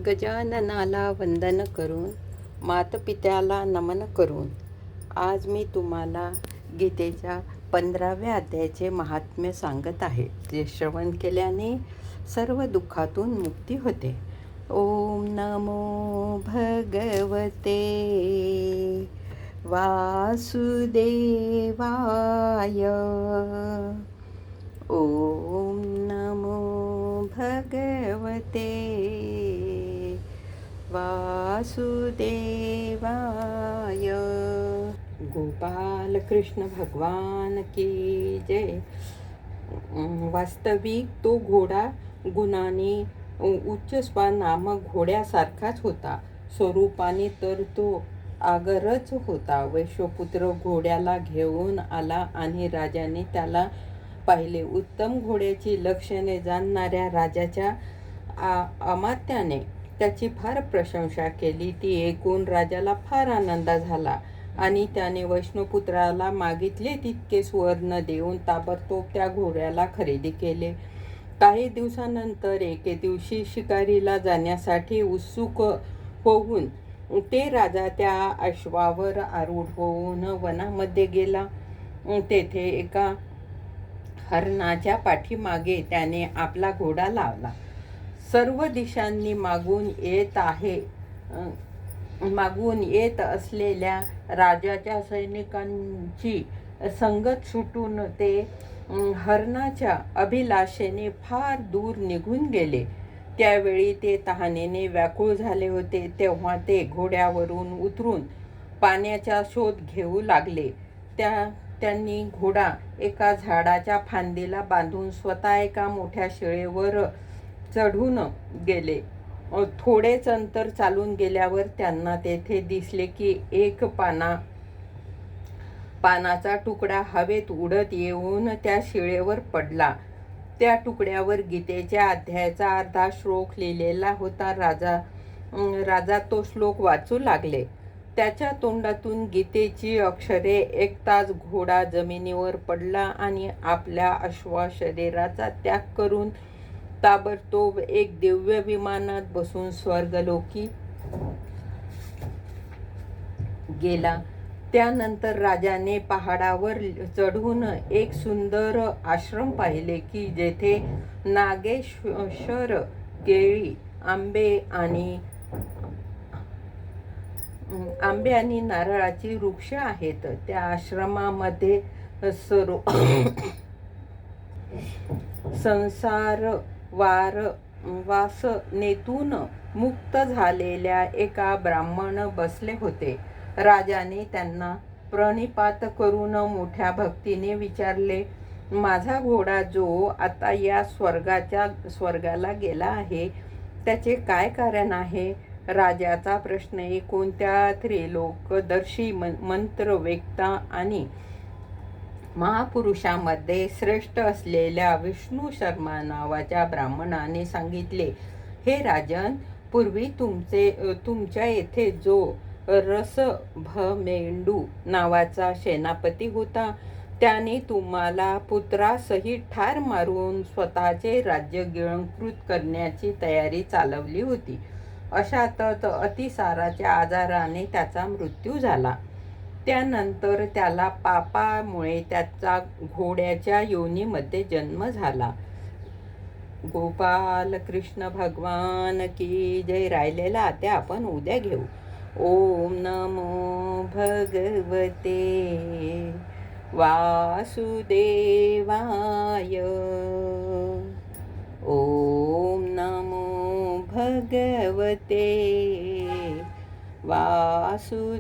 गजाननाला वंदन करून, मातपित्याला नमन करून, आज मी तुम्हाला गीतेच्या 15व्या अध्यायाचे महात्म्य सांगत आहे. जे श्रवण केल्याने सर्व दुःखातून मुक्ती होते. ओम नमो भगवते वासुदेवाय. ओम नमो भगवते वासुदेवाय. गोपाल कृष्ण भगवान की जय. वास्तविक तो घोडा गुणाने उच्च नामक घोड्यासारखाच होता. स्वरूपाने तर तो आगरच होता. वैश्वपुत्र घोड्याला घेऊन आला आणि राजाने त्याला पाहिले. उत्तम घोड्याची लक्षणे जाणणाऱ्या राजाच्या अमात्याने त्याची फार प्रशंसा केली. ती ऐकून राजाला फार आनंद झाला आणि त्याने वैष्णवपुत्राला मागितले तितके सुवर्ण देऊन ताबडतोब त्या घोड्याला खरेदी केले. काही दिवसानंतर एके दिवशी शिकारीला जाण्यासाठी उत्सुक होऊन ते राजा त्या अश्वावर आरूढ होऊन वनामध्ये गेला. तेथे एका हरणाच्या पाठीमागे त्याने आपला घोडा लावला. सर्व दिशांनी मागून येत असलेल्या राजाच्या सैनिकांची संगत सुटून ते हरणाच्या अभिलाषेने फार दूर निघून गेले. त्यावेळी ते तहानेने व्याकुळ झाले होते. तेव्हा ते घोड्यावरून उतरून पाण्याचा शोध घेऊ लागले. त्यांनी घोडा एका झाडाच्या फांदीला बांधून स्वतः एका मोठ्या शिळेवर चढून गेले. थोडेच अंतर चालून गेल्यावर त्यांना तेथे दिसले की एक पानाचा तुकडा हवेत उडत येऊन त्या शिळेवर पडला. त्या तुकड्यावर गीतेच्या अध्यायाचा अर्धा श्लोक लिहिलेला होता. राजा तो श्लोक वाचू लागले. त्याच्या तोंडातून गीतेची अक्षरे ऐकताच घोडा जमिनीवर पडला आणि आपल्या अश्व शरीराचा त्याग करून ताबडतोब एक दिव्य विमानात बसून स्वर्गलोकी गेला. त्यानंतर राजाने पहाडावर चढून एक सुंदर आश्रम पाहिले की जेथे नागेश्वर, केळी, आंबे आणि नारळाची वृक्ष आहेत. त्या आश्रमामध्ये संसार वासनेतून मुक्त झालेल्या एका ब्राह्मण बसले होते. राजाने त्यांना प्रणिपात करून मोठ्या भक्तीने विचारले, माझा घोडा जो आता या स्वर्गाला गेला आहे त्याचे काय कारण आहे? राजाचा प्रश्न ऐकून त्या त्रिलोकदर्शी मंत्रवेत्ता आणि महापुरुषांमध्ये श्रेष्ठ असलेल्या विष्णू शर्मा नावाच्या ब्राह्मणाने सांगितले, हे राजन, पूर्वी तुमच्या येथे जो रसभमेंडू नावाचा सेनापती होता त्याने तुम्हाला पुत्रासहित ठार मारून स्वतःचे राज्य गिळंकृत करण्याची तयारी चालवली होती. अशातच अतिसाराच्या आजाराने त्याचा मृत्यू झाला. त्यानंतर त्याला पापामुळे त्याचा घोड्याच्या योनीमध्ये जन्म झाला. गोपाल कृष्ण भगवान की जय. राहिलेला आता आपण उद्या घेऊ. ओम नमो भगवते वासुदेवाय. ओम नमो भगवते वासुदेवाय.